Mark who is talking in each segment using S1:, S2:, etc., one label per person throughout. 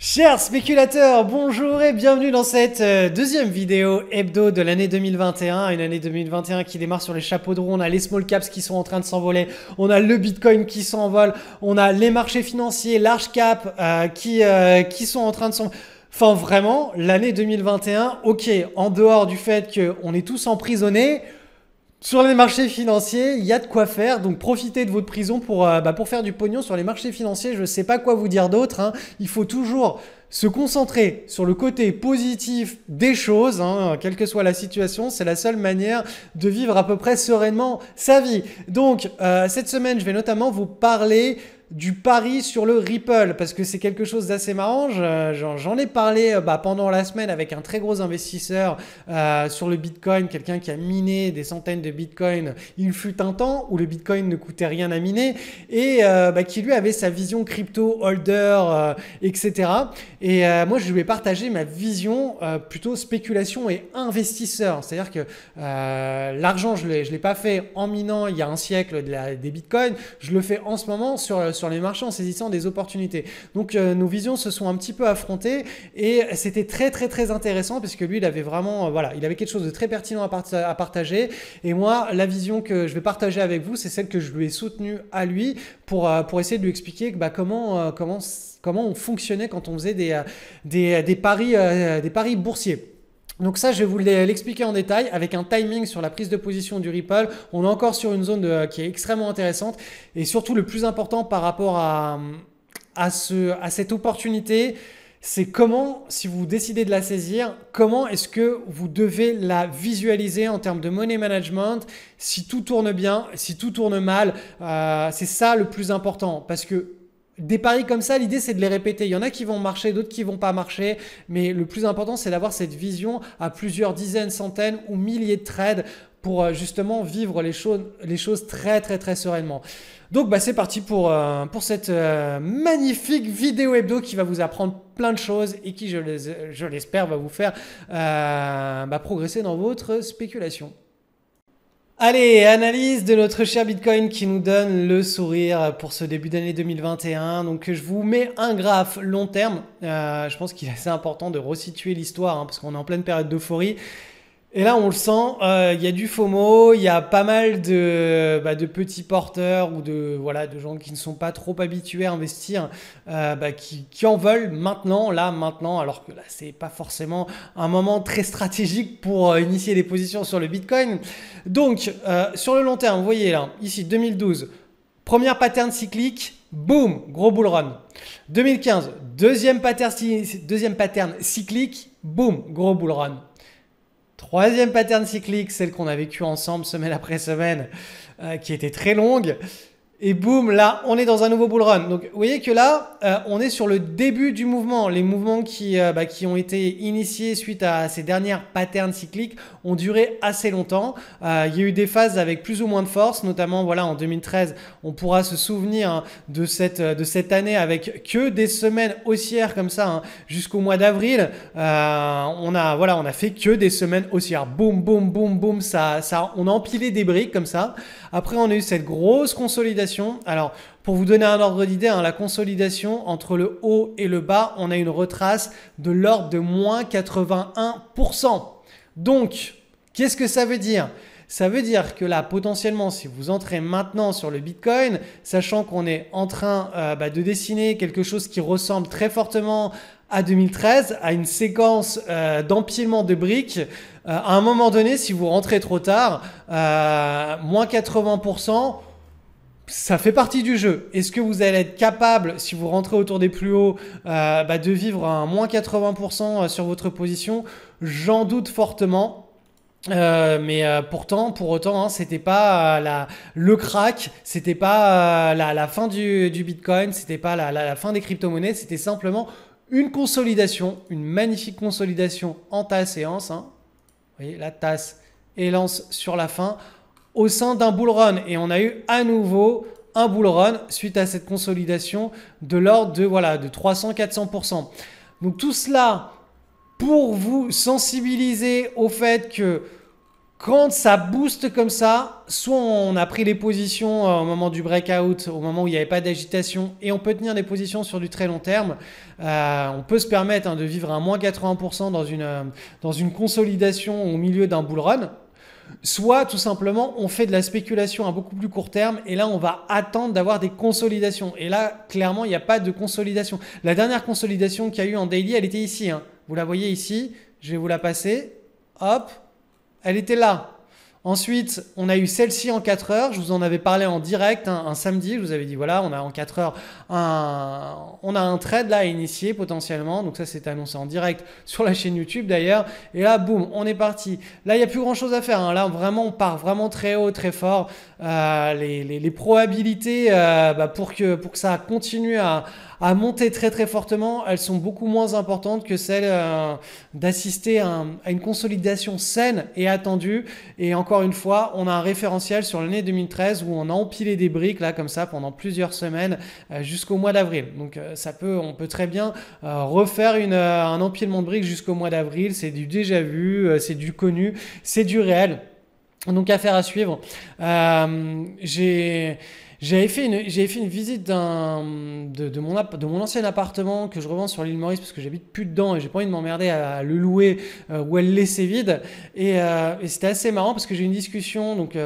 S1: Chers spéculateurs, bonjour et bienvenue dans cette deuxième vidéo hebdo de l'année 2021. Une année 2021 qui démarre sur les chapeaux de roue. On a les small caps qui sont en train de s'envoler. On a le Bitcoin qui s'envole. On a les marchés financiers, large cap qui sont en train de s'envoler. Enfin vraiment, l'année 2021, ok, en dehors du fait qu'on est tous emprisonnés, sur les marchés financiers, il y a de quoi faire, donc profitez de votre prison pour faire du pognon sur les marchés financiers. Je ne sais pas quoi vous dire d'autre, hein. Il faut toujours se concentrer sur le côté positif des choses, hein, quelle que soit la situation. C'est la seule manière de vivre à peu près sereinement sa vie. Donc, cette semaine, je vais notamment vous parler du pari sur le Ripple parce que c'est quelque chose d'assez marrant. J'en ai parlé pendant la semaine avec un très gros investisseur sur le Bitcoin, quelqu'un qui a miné des centaines de Bitcoin. Il fut un temps où le Bitcoin ne coûtait rien à miner et qui lui avait sa vision crypto holder, etc. Et moi, je lui ai partagé ma vision plutôt spéculation et investisseur. C'est-à-dire que l'argent, je l'ai pas fait en minant il y a un siècle des Bitcoins. Je le fais en ce moment sur les marchés en saisissant des opportunités. Donc nos visions se sont un petit peu affrontées et c'était très très très intéressant parce que lui il avait vraiment il avait quelque chose de très pertinent à partager et moi la vision que je vais partager avec vous c'est celle que je lui ai soutenue à lui pour essayer de lui expliquer comment on fonctionnait quand on faisait des paris boursiers. Donc ça, je vais vous l'expliquer en détail avec un timing sur la prise de position du Ripple. On est encore sur une zone qui est extrêmement intéressante et surtout le plus important par rapport à cette opportunité, c'est comment, si vous décidez de la saisir, comment est-ce que vous devez la visualiser en termes de money management, si tout tourne bien, si tout tourne mal. C'est ça le plus important parce que des paris comme ça, l'idée c'est de les répéter. Il y en a qui vont marcher, d'autres qui vont pas marcher. Mais le plus important, c'est d'avoir cette vision à plusieurs dizaines, centaines ou milliers de trades pour justement vivre les choses très très très sereinement. Donc c'est parti pour cette magnifique vidéo hebdo qui va vous apprendre plein de choses et qui, je l'espère, va vous faire progresser dans votre spéculation. Allez, analyse de notre cher Bitcoin qui nous donne le sourire pour ce début d'année 2021. Donc je vous mets un graphe long terme. Je pense qu'il est assez important de resituer l'histoire parce qu'on est en pleine période d'euphorie. Et là, on le sent, il y a du FOMO, il y a pas mal de petits porteurs ou de gens qui ne sont pas trop habitués à investir, qui en veulent maintenant, alors que là, c'est pas forcément un moment très stratégique pour initier des positions sur le Bitcoin. Donc, sur le long terme, vous voyez là, ici, 2012, première pattern cyclique, boum, gros bull run. 2015, deuxième pattern cyclique, boum, gros bull run. Troisième pattern cyclique, celle qu'on a vécue ensemble semaine après semaine, qui était très longue. Et boum, là, on est dans un nouveau bull run. Donc, vous voyez que là, on est sur le début du mouvement. Les mouvements qui ont été initiés suite à ces dernières patterns cycliques ont duré assez longtemps. Il y a eu des phases avec plus ou moins de force, notamment en 2013. On pourra se souvenir de cette année avec que des semaines haussières comme ça jusqu'au mois d'avril. On a fait que des semaines haussières. Boum, boum, boum, boum. On a empilé des briques comme ça. Après, on a eu cette grosse consolidation. Alors, pour vous donner un ordre d'idée, la consolidation entre le haut et le bas, on a une retrace de l'ordre de moins 81%. Donc, qu'est-ce que ça veut dire ? Ça veut dire que là, potentiellement, si vous entrez maintenant sur le Bitcoin, sachant qu'on est en train de dessiner quelque chose qui ressemble très fortement à 2013, à une séquence d'empilement de briques, à un moment donné, si vous rentrez trop tard, moins 80%, ça fait partie du jeu. Est-ce que vous allez être capable, si vous rentrez autour des plus hauts, de vivre un moins 80% sur votre position? J'en doute fortement. Pour autant, c'était pas le crack, c'était pas la fin du Bitcoin, c'était pas la fin des crypto-monnaies, c'était simplement une consolidation, une magnifique consolidation en tasse et anse. Vous voyez, la tasse et l'anse sur la fin, au sein d'un bull run. Et on a eu à nouveau un bull run suite à cette consolidation de l'ordre de 300-400%. Donc tout cela pour vous sensibiliser au fait que Quand ça booste comme ça, soit on a pris les positions au moment du breakout, au moment où il n'y avait pas d'agitation, et on peut tenir des positions sur du très long terme. On peut se permettre de vivre un moins 80% dans une consolidation au milieu d'un bull run. Soit tout simplement on fait de la spéculation à beaucoup plus court terme et là on va attendre d'avoir des consolidations. Et là clairement il n'y a pas de consolidation. La dernière consolidation qu'il y a eu en daily elle était ici. Vous la voyez ici, je vais vous la passer. Hop, elle était là. Ensuite, on a eu celle-ci en 4 heures. Je vous en avais parlé en direct un samedi. Je vous avais dit, voilà, on a en 4 heures on a un trade là à initier potentiellement. Donc ça, c'est annoncé en direct sur la chaîne YouTube d'ailleurs. Et là, boum, on est parti. Là, il n'y a plus grand-chose à faire. Là, vraiment, on part vraiment très haut, très fort. Les probabilités pour que ça continue à monter très très fortement, elles sont beaucoup moins importantes que celles d'assister à une consolidation saine et attendue. Et encore une fois, on a un référentiel sur l'année 2013 où on a empilé des briques là comme ça pendant plusieurs semaines jusqu'au mois d'avril. Donc on peut très bien refaire un empilement de briques jusqu'au mois d'avril. C'est du déjà vu, c'est du connu, c'est du réel. Donc affaire à suivre. J'avais fait une visite de mon ancien appartement que je revends sur l'île Maurice parce que j'habite plus dedans et j'ai pas envie de m'emmerder à le louer ou à le laisser vide. Et c'était assez marrant parce que j'ai eu une discussion. Donc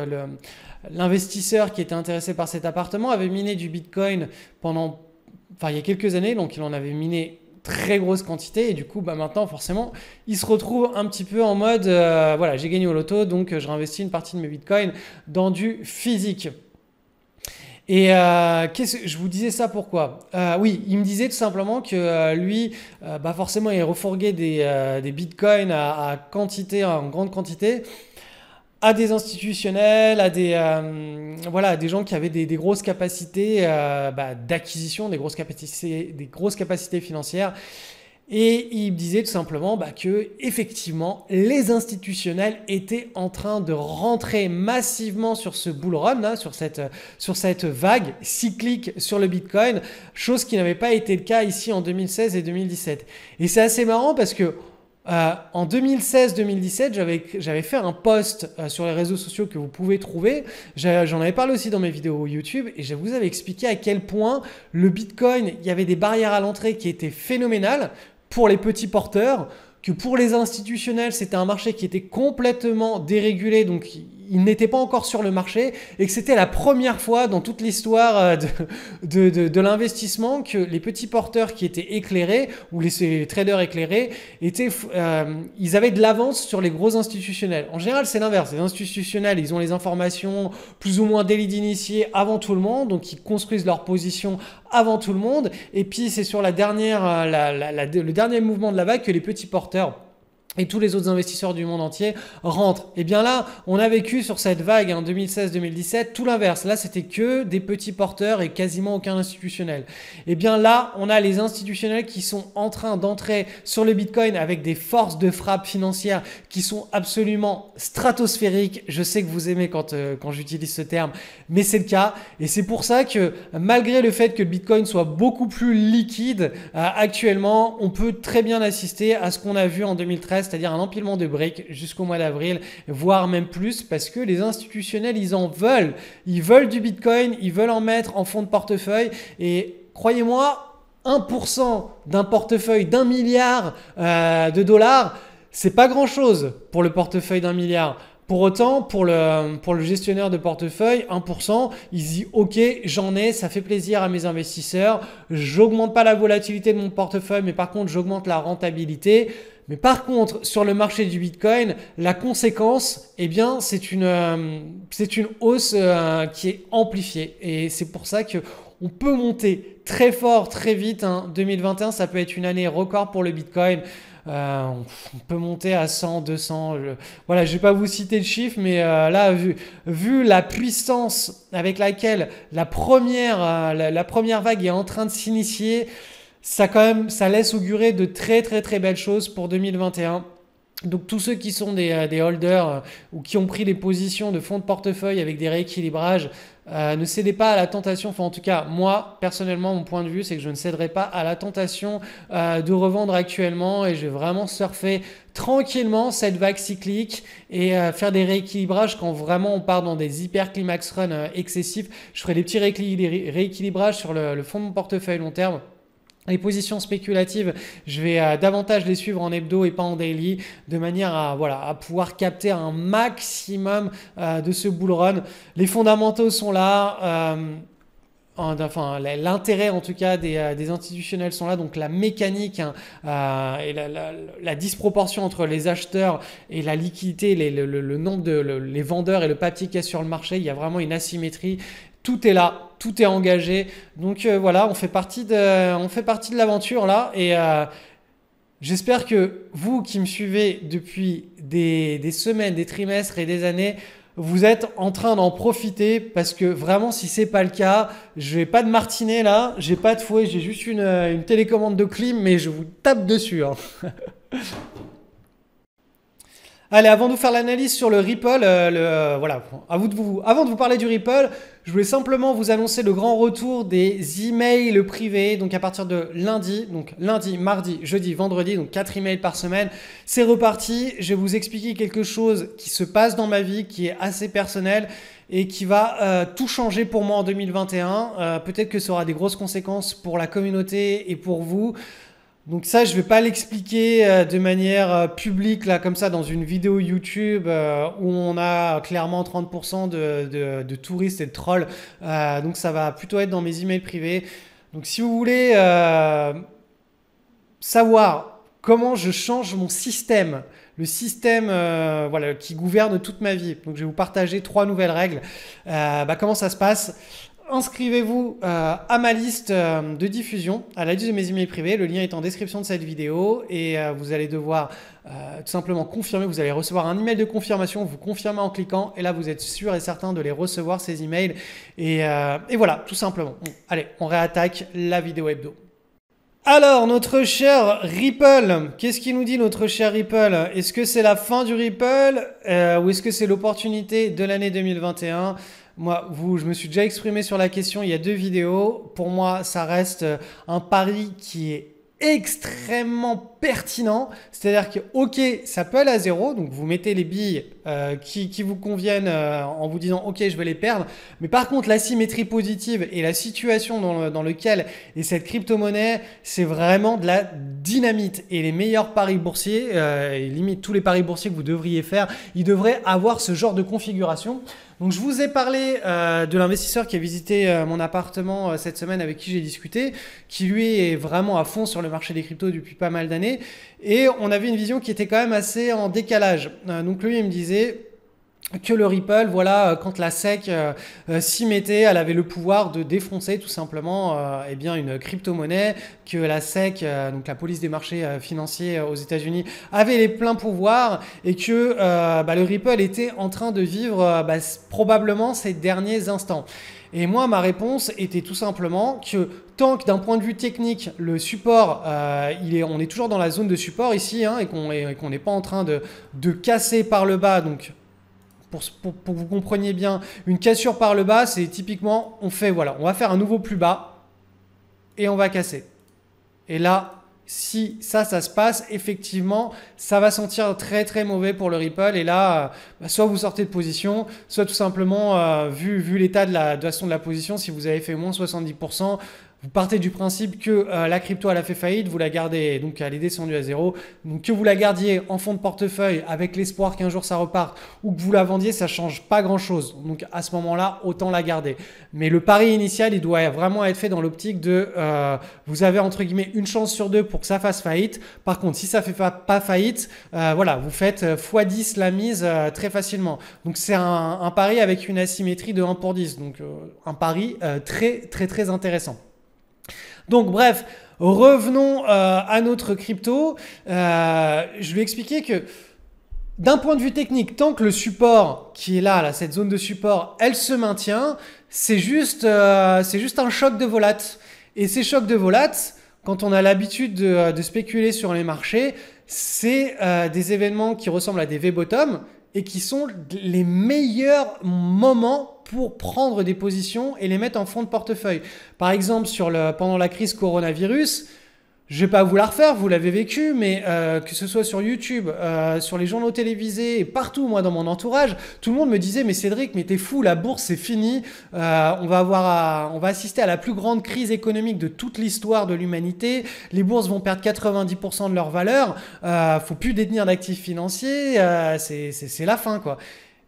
S1: l'investisseur qui était intéressé par cet appartement avait miné du Bitcoin il y a quelques années. Donc il en avait miné très grosse quantité et du coup maintenant forcément il se retrouve un petit peu en mode voilà, j'ai gagné au loto donc je réinvestis une partie de mes bitcoins dans du physique. Et je vous disais ça pourquoi oui, il me disait tout simplement que lui, forcément, il refourguait des bitcoins en grande quantité, à des institutionnels, à des gens qui avaient des grosses capacités d'acquisition, des grosses capacités financières. Et il disait tout simplement que effectivement les institutionnels étaient en train de rentrer massivement sur ce bull run, là, sur cette vague cyclique sur le Bitcoin, chose qui n'avait pas été le cas ici en 2016 et 2017. Et c'est assez marrant parce que en 2016-2017, j'avais fait un post sur les réseaux sociaux que vous pouvez trouver. J'en avais parlé aussi dans mes vidéos YouTube et je vous avais expliqué à quel point le Bitcoin, il y avait des barrières à l'entrée qui étaient phénoménales pour les petits porteurs, que pour les institutionnels, c'était un marché qui était complètement dérégulé, donc il n'était pas encore sur le marché, et que c'était la première fois dans toute l'histoire de l'investissement que les petits porteurs qui étaient éclairés, ou les traders éclairés, ils avaient de l'avance sur les gros institutionnels. En général, c'est l'inverse. Les institutionnels, ils ont les informations plus ou moins dès d'initiés avant tout le monde, donc ils construisent leur position avant tout le monde, et puis c'est sur le dernier mouvement de la vague que les petits porteurs et tous les autres investisseurs du monde entier rentrent. Et bien là, on a vécu sur cette vague en 2016-2017 tout l'inverse. Là, c'était que des petits porteurs et quasiment aucun institutionnel. Et bien là, on a les institutionnels qui sont en train d'entrer sur le Bitcoin avec des forces de frappe financières qui sont absolument stratosphériques. Je sais que vous aimez quand j'utilise ce terme, mais c'est le cas. Et c'est pour ça que malgré le fait que le Bitcoin soit beaucoup plus liquide actuellement, on peut très bien assister à ce qu'on a vu en 2013, c'est-à-dire un empilement de briques jusqu'au mois d'avril, voire même plus, parce que les institutionnels, ils en veulent. Ils veulent du Bitcoin, ils veulent en mettre en fond de portefeuille. Et croyez-moi, 1% d'un portefeuille d'1 milliard de dollars, c'est pas grand-chose pour le portefeuille d'1 milliard. Pour autant, pour le gestionnaire de portefeuille, 1%, il se dit « Ok, j'en ai, ça fait plaisir à mes investisseurs, j'augmente pas la volatilité de mon portefeuille, mais par contre, j'augmente la rentabilité. » Mais par contre, sur le marché du Bitcoin, la conséquence, eh bien, c'est une hausse qui est amplifiée. Et c'est pour ça qu'on peut monter très fort, très vite. 2021, ça peut être une année record pour le Bitcoin. On peut monter à 100, 200. Voilà, je ne vais pas vous citer le chiffre, mais là, vu la puissance avec laquelle la première vague est en train de s'initier, ça laisse augurer de très très très belles choses pour 2021. Donc tous ceux qui sont des holders ou qui ont pris des positions de fonds de portefeuille avec des rééquilibrages, ne cédez pas à la tentation, enfin en tout cas moi personnellement mon point de vue c'est que je ne céderai pas à la tentation de revendre actuellement et je vais vraiment surfer tranquillement cette vague cyclique et faire des rééquilibrages quand vraiment on part dans des hyper climax run excessifs. Je ferai des petits rééquilibrages sur le fond de mon portefeuille long terme. Les positions spéculatives, je vais davantage les suivre en hebdo et pas en daily, de manière à, voilà, à pouvoir capter un maximum de ce bull run. Les fondamentaux sont là, enfin l'intérêt en tout cas des institutionnels sont là, donc la mécanique hein, et la disproportion entre les acheteurs et la liquidité, le nombre les vendeurs et le papier qu'il y a sur le marché, il y a vraiment une asymétrie. Tout est là, tout est engagé. Donc voilà, on fait partie de l'aventure là. Et j'espère que vous qui me suivez depuis des semaines, des trimestres et des années, vous êtes en train d'en profiter parce que vraiment, si c'est pas le cas, je n'ai pas de martinet là, j'ai pas de fouet, j'ai juste une télécommande de clim, mais je vous tape dessus. Hein. Allez, avant de vous faire l'analyse sur le Ripple, voilà, avant de vous parler du Ripple, je voulais simplement vous annoncer le grand retour des emails privés. Donc à partir de lundi, donc lundi, mardi, jeudi, vendredi, donc 4 emails par semaine, c'est reparti. Je vais vous expliquer quelque chose qui se passe dans ma vie, qui est assez personnel et qui va tout changer pour moi en 2021. Peut-être que ça aura des grosses conséquences pour la communauté et pour vous. Donc ça, je ne vais pas l'expliquer de manière publique, là, comme ça, dans une vidéo YouTube où on a clairement 30% de touristes et de trolls. Donc ça va plutôt être dans mes emails privés. Donc si vous voulez savoir comment je change mon système, le système voilà, qui gouverne toute ma vie, donc je vais vous partager 3 nouvelles règles. Comment ça se passe ? Inscrivez-vous à ma liste de diffusion, à la liste de mes emails privés. Le lien est en description de cette vidéo et vous allez devoir tout simplement confirmer. Vous allez recevoir un email de confirmation. Vous confirmez en cliquant et là, vous êtes sûr et certain de les recevoir, ces emails. Et voilà, tout simplement. Bon, allez, on réattaque la vidéo hebdo. Alors, notre cher Ripple, qu'est-ce qu'il nous dit notre cher Ripple? Est-ce que c'est la fin du Ripple ou est-ce que c'est l'opportunité de l'année 2021? Moi, je me suis déjà exprimé sur la question il y a 2 vidéos. Pour moi, ça reste un pari qui est extrêmement pertinent. C'est-à-dire que, ok, ça peut aller à 0. Donc, vous mettez les billes qui vous conviennent en vous disant, ok, je vais les perdre. Mais par contre, l'asymétrie positive et la situation dans laquelle est cette crypto-monnaie, c'est vraiment de la dynamite. Et les meilleurs paris boursiers, et limite tous les paris boursiers que vous devriez faire, ils devraient avoir ce genre de configuration. Donc, je vous ai parlé de l'investisseur qui a visité mon appartement cette semaine avec qui j'ai discuté, qui lui est vraiment à fond sur le marché des cryptos depuis pas mal d'années. Et on avait une vision qui était quand même assez en décalage. Donc, lui, il me disait que le Ripple, voilà, quand la SEC s'y mettait, elle avait le pouvoir de défoncer tout simplement eh bien une crypto-monnaie, que la SEC, donc la police des marchés financiers aux États-Unis, avait les pleins pouvoirs et que le Ripple était en train de vivre probablement ces derniers instants. Et moi, ma réponse était tout simplement que tant que d'un point de vue technique, le support, on est toujours dans la zone de support ici hein, et qu'on n'est pas en train de casser par le bas, donc pour que vous compreniez bien, une cassure par le bas, c'est typiquement, on va faire un nouveau plus bas et on va casser. Et là, si ça se passe, effectivement, ça va sentir très très mauvais pour le Ripple. Et là, soit vous sortez de position, soit tout simplement, vu l'état de la position, si vous avez fait moins 70%, vous partez du principe que la crypto elle a fait faillite, vous la gardez, donc elle est descendue à 0. Donc que vous la gardiez en fond de portefeuille avec l'espoir qu'un jour ça reparte ou que vous la vendiez, ça ne change pas grand-chose. Donc à ce moment-là, autant la garder. Mais le pari initial, il doit vraiment être fait dans l'optique de vous avez entre guillemets une chance sur 2 pour que ça fasse faillite. Par contre, si ça ne fait pas faillite, voilà, vous faites x10 la mise très facilement. Donc c'est un pari avec une asymétrie de 1 pour 10. Donc un pari très très très intéressant. Donc bref, revenons à notre crypto. Je vais expliquer que d'un point de vue technique, tant que le support qui est là, cette zone de support, elle se maintient, c'est juste un choc de volate. Et ces chocs de volate, quand on a l'habitude de spéculer sur les marchés, c'est des événements qui ressemblent à des V-bottom et qui sont les meilleurs moments pour prendre des positions et les mettre en fond de portefeuille. Par exemple, pendant la crise coronavirus, je vais pas vous la refaire, vous l'avez vécu, mais que ce soit sur YouTube, sur les journaux télévisés, et partout, moi, dans mon entourage, tout le monde me disait « Mais Cédric, mais t'es fou, la bourse, c'est fini. On va assister à la plus grande crise économique de toute l'histoire de l'humanité. Les bourses vont perdre 90% de leur valeur. Faut plus détenir d'actifs financiers. C'est la fin, quoi. »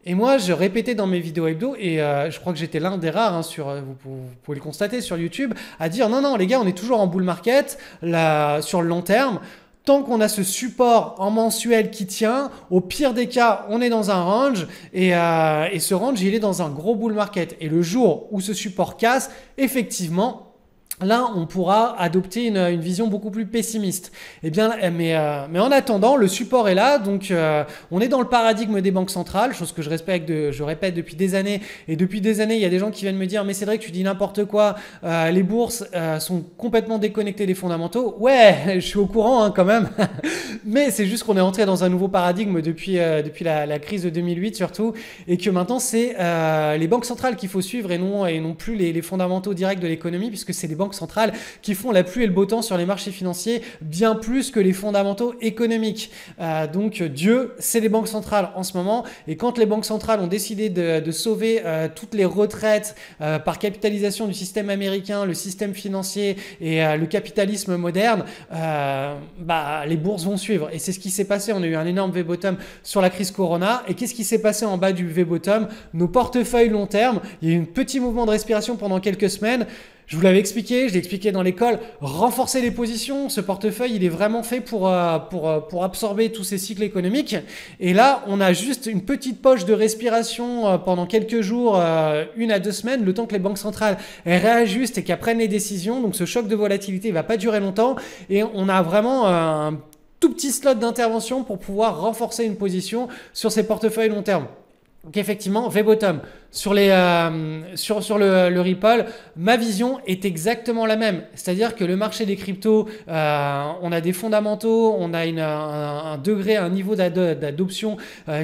S1: Et moi, je répétais dans mes vidéos hebdo, et je crois que j'étais l'un des rares, hein, vous pouvez le constater sur YouTube, à dire non, non, les gars, on est toujours en bull market sur le long terme. Tant qu'on a ce support en mensuel qui tient, au pire des cas, on est dans un range, et ce range, il est dans un gros bull market. Et le jour où ce support casse, effectivement, là, on pourra adopter une vision beaucoup plus pessimiste. Eh bien, mais en attendant, le support est là. Donc, on est dans le paradigme des banques centrales, chose que je répète depuis des années. Et depuis des années, il y a des gens qui viennent me dire « Mais Cédric, tu dis n'importe quoi. Les bourses sont complètement déconnectées des fondamentaux. » Ouais, je suis au courant hein, quand même. Mais c'est juste qu'on est entré dans un nouveau paradigme depuis la crise de 2008 surtout. Et que maintenant, c'est les banques centrales qu'il faut suivre et non plus les fondamentaux directs de l'économie, puisque c'est les banques centrales qui font la pluie et le beau temps sur les marchés financiers bien plus que les fondamentaux économiques. Donc Dieu, c'est les banques centrales en ce moment, et quand les banques centrales ont décidé de sauver toutes les retraites par capitalisation du système américain, le système financier et le capitalisme moderne, les bourses vont suivre. Et c'est ce qui s'est passé. On a eu un énorme V-bottom sur la crise Corona. Et qu'est-ce qui s'est passé en bas du V-bottom? Nos portefeuilles long terme, il y a eu un petit mouvement de respiration pendant quelques semaines. Je vous l'avais expliqué, je l'ai expliqué dans l'école, renforcer les positions, ce portefeuille il est vraiment fait pour absorber tous ces cycles économiques. Et là, on a juste une petite poche de respiration pendant quelques jours, 1 à 2 semaines, le temps que les banques centrales réajustent et qu'elles prennent les décisions. Donc ce choc de volatilité ne va pas durer longtemps et on a vraiment un tout petit slot d'intervention pour pouvoir renforcer une position sur ces portefeuilles long terme. Donc effectivement, V-bottom. Sur le Ripple, ma vision est exactement la même. C'est-à-dire que le marché des cryptos, on a des fondamentaux, on a un degré, un niveau d'adoption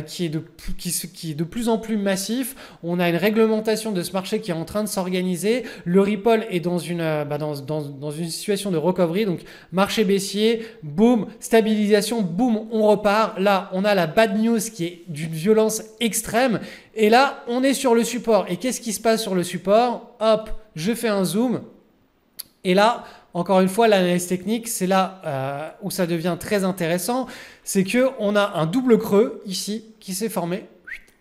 S1: qui est de plus en plus massif. On a une réglementation de ce marché qui est en train de s'organiser. Le Ripple est dans une situation de recovery. Donc marché baissier, boum, stabilisation, boum, on repart. Là, on a la bad news qui est d'une violence extrême. Et là, on est sur le support. Et qu'est-ce qui se passe sur le support? Hop, je fais un zoom. Et là, encore une fois, l'analyse technique, c'est là où ça devient très intéressant. C'est qu'on a un double creux ici qui s'est formé,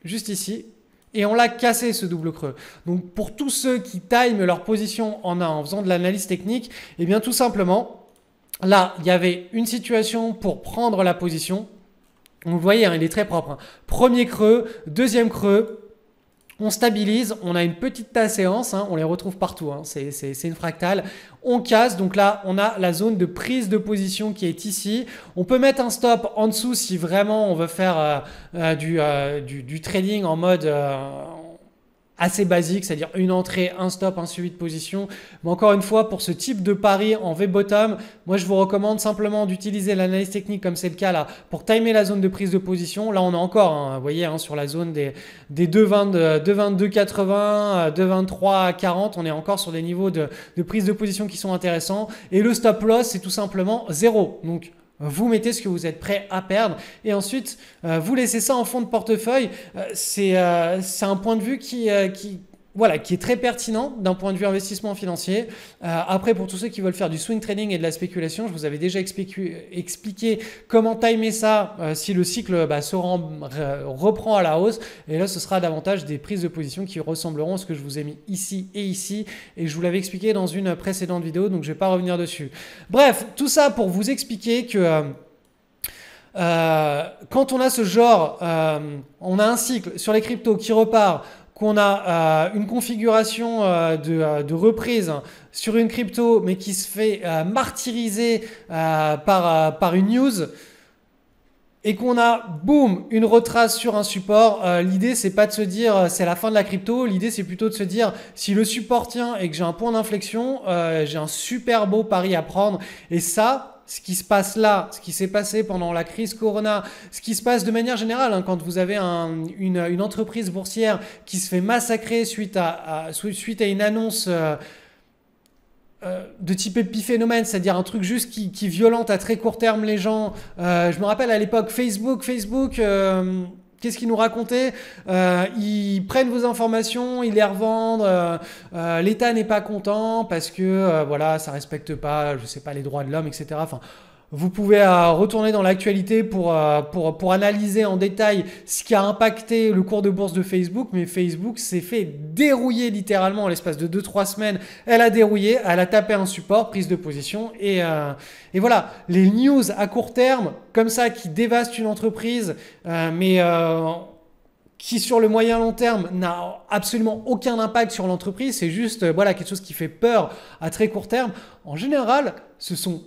S1: juste ici. Et on l'a cassé ce double creux. Donc pour tous ceux qui time leur position en faisant de l'analyse technique, eh bien tout simplement, là, il y avait une situation pour prendre la position. Vous voyez, hein, il est très propre. Hein. Premier creux, deuxième creux, on stabilise, on a une petite séance, hein, on les retrouve partout, hein, c'est une fractale. On casse, donc là, on a la zone de prise de position qui est ici. On peut mettre un stop en dessous si vraiment on veut faire du trading en mode assez basique, c'est-à-dire une entrée, un stop, un suivi de position. Mais encore une fois, pour ce type de pari en V-bottom, moi je vous recommande simplement d'utiliser l'analyse technique comme c'est le cas là pour timer la zone de prise de position. Là on est encore, hein, vous voyez, hein, sur la zone des 2,22,80, 2,23,40, on est encore sur des niveaux de prise de position qui sont intéressants. Et le stop loss, c'est tout simplement 0. Donc vous mettez ce que vous êtes prêt à perdre et ensuite vous laissez ça en fond de portefeuille. C'est un point de vue qui est très pertinent d'un point de vue investissement financier. Après, pour tous ceux qui veulent faire du swing trading et de la spéculation, je vous avais déjà expliqué comment timer ça si le cycle reprend à la hausse. Et là, ce sera davantage des prises de position qui ressembleront à ce que je vous ai mis ici et ici. Et je vous l'avais expliqué dans une précédente vidéo, donc je ne vais pas revenir dessus. Bref, tout ça pour vous expliquer que quand on a ce genre, on a un cycle sur les cryptos qui repart, qu'on a une configuration de reprise sur une crypto, mais qui se fait martyriser par une news, et qu'on a, boum, une retrace sur un support, l'idée, c'est pas de se dire c'est la fin de la crypto, l'idée, c'est plutôt de se dire si le support tient et que j'ai un point d'inflexion, j'ai un super beau pari à prendre. Et ça, ce qui se passe là, ce qui s'est passé pendant la crise Corona, ce qui se passe de manière générale, hein, quand vous avez une entreprise boursière qui se fait massacrer suite à une annonce de type épiphénomène, c'est-à-dire un truc juste qui violente à très court terme les gens. Je me rappelle à l'époque Facebook, qu'est-ce qu'ils nous racontaient? Ils prennent vos informations, ils les revendent. L'État n'est pas content parce que voilà, ça respecte pas, je sais pas, les droits de l'homme, etc. Enfin, vous pouvez retourner dans l'actualité pour analyser en détail ce qui a impacté le cours de bourse de Facebook. Mais Facebook s'est fait dérouiller littéralement en l'espace de 2-3 semaines. Elle a dérouillé, elle a tapé un support, prise de position. Et voilà, les news à court terme, comme ça, qui dévastent une entreprise, qui sur le moyen long terme n'a absolument aucun impact sur l'entreprise. C'est juste voilà, quelque chose qui fait peur à très court terme. En général, ce sont,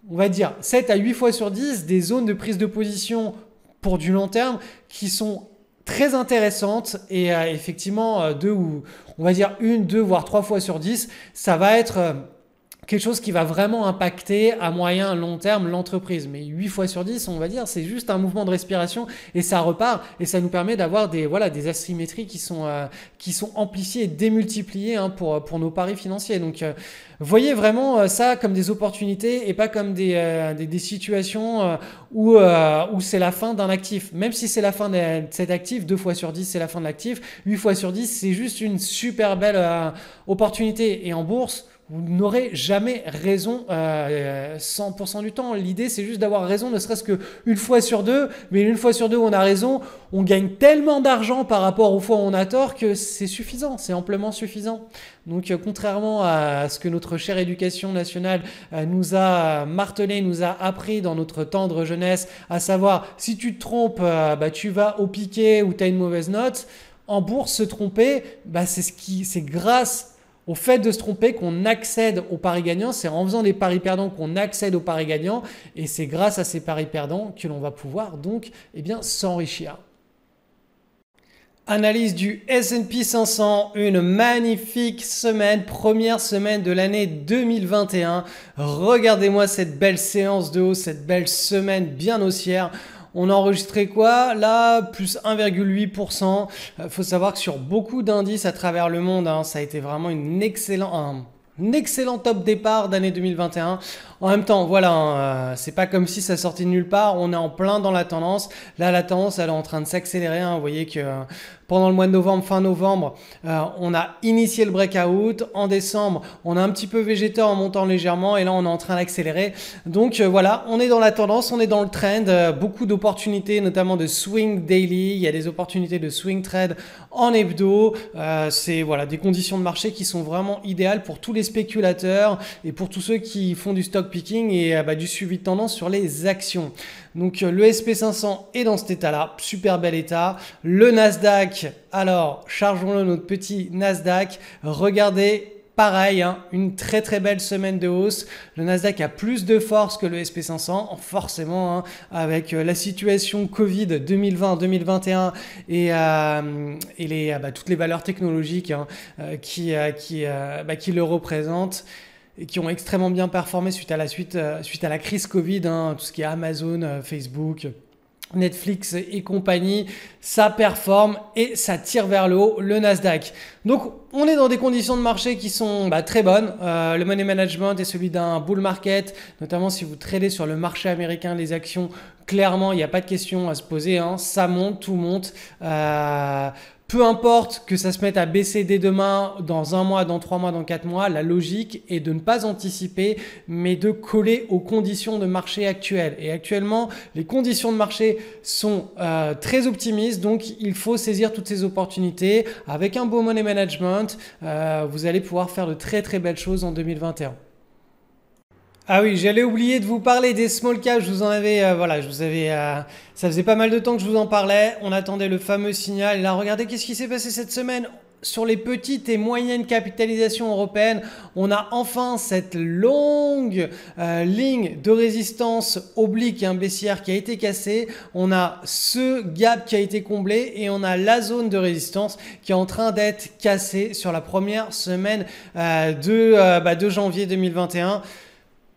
S1: on va dire, 7 à 8 fois sur 10 des zones de prise de position pour du long terme qui sont très intéressantes et effectivement, on va dire 1, 2, voire 3 fois sur 10, ça va être quelque chose qui va vraiment impacter à moyen long terme l'entreprise. Mais 8 fois sur 10, on va dire, c'est juste un mouvement de respiration et ça repart et ça nous permet d'avoir des asymétries qui sont amplifiées et démultipliées hein, pour nos paris financiers. Donc, voyez vraiment ça comme des opportunités et pas comme des situations où c'est la fin d'un actif. Même si c'est la fin de cet actif, 2 fois sur 10, c'est la fin de l'actif. 8 fois sur 10, c'est juste une super belle opportunité. Et en bourse, vous n'aurez jamais raison 100% du temps. L'idée, c'est juste d'avoir raison, ne serait-ce qu'une fois sur deux. Mais une fois sur deux, on a raison. On gagne tellement d'argent par rapport aux fois où on a tort que c'est suffisant, c'est amplement suffisant. Donc, contrairement à ce que notre chère éducation nationale nous a martelé, nous a appris dans notre tendre jeunesse, à savoir, si tu te trompes, tu vas au piquet ou tu as une mauvaise note. En bourse, se tromper, c'est grâce au fait de se tromper qu'on accède aux paris gagnants. C'est en faisant des paris perdants qu'on accède aux paris gagnants. Et c'est grâce à ces paris perdants que l'on va pouvoir donc s'enrichir. Analyse du S&P 500, une magnifique semaine, première semaine de l'année 2021. Regardez-moi cette belle séance de hausse, cette belle semaine bien haussière. On a enregistré quoi? Là, plus 1,8%. Faut savoir que sur beaucoup d'indices à travers le monde, hein, ça a été vraiment un excellent top départ d'année 2021. En même temps, voilà, c'est pas comme si ça sortait de nulle part. On est en plein dans la tendance. Là, la tendance, elle est en train de s'accélérer. Hein. Vous voyez que pendant le mois de novembre, fin novembre, on a initié le breakout. En décembre, on a un petit peu végété en montant légèrement. Et là, on est en train d'accélérer. Donc voilà, on est dans la tendance, on est dans le trend. Beaucoup d'opportunités, notamment de swing daily. Il y a des opportunités de swing trade en hebdo. C'est voilà, des conditions de marché qui sont vraiment idéales pour tous les spéculateurs et pour tous ceux qui font du stock picking et du suivi de tendance sur les actions. Donc le SP500 est dans cet état-là, super bel état. Le Nasdaq, alors chargeons-le notre petit Nasdaq. Regardez, pareil, hein, une très très belle semaine de hausse. Le Nasdaq a plus de force que le SP500, forcément, hein, avec la situation Covid 2020-2021 et toutes les valeurs technologiques hein, qui le représentent et qui ont extrêmement bien performé suite à la crise Covid, hein, tout ce qui est Amazon, Facebook, Netflix et compagnie, ça performe et ça tire vers le haut le Nasdaq. Donc on est dans des conditions de marché qui sont très bonnes. Le money management est celui d'un bull market, notamment si vous tradez sur le marché américain, les actions, clairement il n'y a pas de question à se poser, hein, ça monte, tout monte. Peu importe que ça se mette à baisser dès demain, dans 1 mois, dans 3 mois, dans 4 mois, la logique est de ne pas anticiper, mais de coller aux conditions de marché actuelles. Et actuellement, les conditions de marché sont très optimistes, donc il faut saisir toutes ces opportunités. Avec un beau money management, vous allez pouvoir faire de très très belles choses en 2021. Ah oui, j'allais oublier de vous parler des small caps, ça faisait pas mal de temps que je vous en parlais, on attendait le fameux signal, et là regardez qu'est-ce qui s'est passé cette semaine. Sur les petites et moyennes capitalisations européennes, on a enfin cette longue ligne de résistance oblique et baissière qui a été cassée. On a ce gap qui a été comblé et on a la zone de résistance qui est en train d'être cassée sur la première semaine de janvier 2021.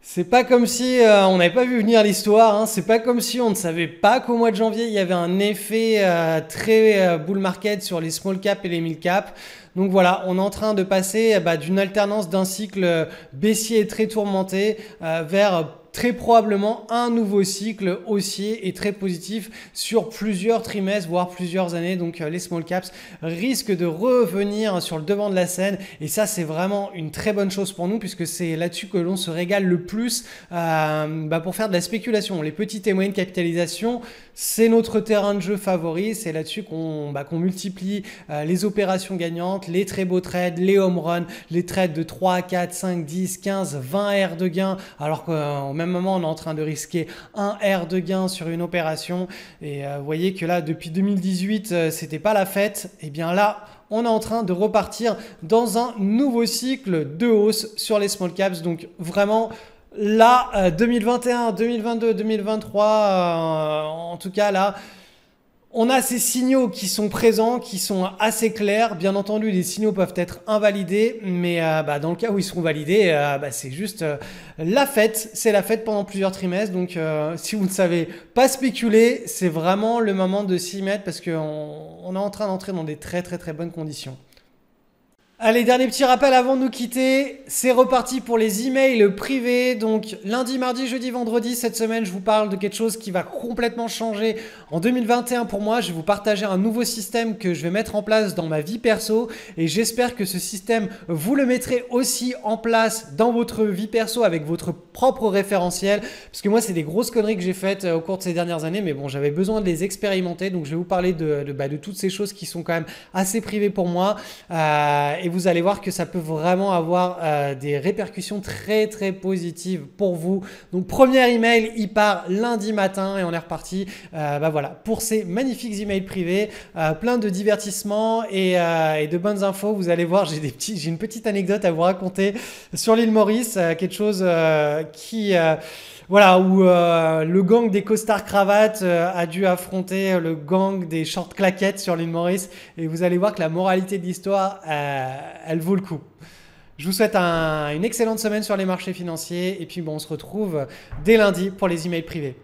S1: C'est pas comme si on n'avait pas vu venir l'histoire, hein. C'est pas comme si on ne savait pas qu'au mois de janvier, il y avait un effet très bull market sur les small cap et les mid cap. Donc voilà, on est en train de passer d'une alternance d'un cycle baissier très tourmenté vers très probablement un nouveau cycle haussier et très positif sur plusieurs trimestres, voire plusieurs années. Donc les small caps risquent de revenir sur le devant de la scène et ça c'est vraiment une très bonne chose pour nous puisque c'est là-dessus que l'on se régale le plus pour faire de la spéculation. Les petites et moyennes capitalisations, c'est notre terrain de jeu favori, c'est là-dessus qu'on multiplie les opérations gagnantes, les très beaux trades, les home runs, les trades de 3, 4, 5, 10, 15, 20 R de gain alors qu'au même moment on est en train de risquer un R de gain sur une opération et vous voyez que là depuis 2018 c'était pas la fête, et bien là on est en train de repartir dans un nouveau cycle de hausse sur les small caps. Donc vraiment là 2021, 2022, 2023 en tout cas là on a ces signaux qui sont présents, qui sont assez clairs. Bien entendu, les signaux peuvent être invalidés, mais dans le cas où ils seront validés, c'est juste la fête. C'est la fête pendant plusieurs trimestres. Donc, si vous ne savez pas spéculer, c'est vraiment le moment de s'y mettre parce qu'on est en train d'entrer dans des très très très bonnes conditions. Allez, dernier petit rappel avant de nous quitter, c'est reparti pour les emails privés. Donc lundi, mardi, jeudi, vendredi, cette semaine, je vous parle de quelque chose qui va complètement changer en 2021 pour moi. Je vais vous partager un nouveau système que je vais mettre en place dans ma vie perso et j'espère que ce système, vous le mettrez aussi en place dans votre vie perso avec votre propre référentiel. Parce que moi, c'est des grosses conneries que j'ai faites au cours de ces dernières années, mais bon, j'avais besoin de les expérimenter. Donc je vais vous parler de toutes ces choses qui sont quand même assez privées pour moi. Et vous allez voir que ça peut vraiment avoir des répercussions très très positives pour vous. Donc premier email, il part lundi matin et on est reparti voilà, pour ces magnifiques emails privés, plein de divertissements et de bonnes infos. Vous allez voir, j'ai une petite anecdote à vous raconter sur l'île Maurice, quelque chose voilà, où le gang des costards cravates a dû affronter le gang des shorts claquettes sur l'île Maurice. Et vous allez voir que la moralité de l'histoire, elle vaut le coup. Je vous souhaite une excellente semaine sur les marchés financiers. Et puis, on se retrouve dès lundi pour les emails privés.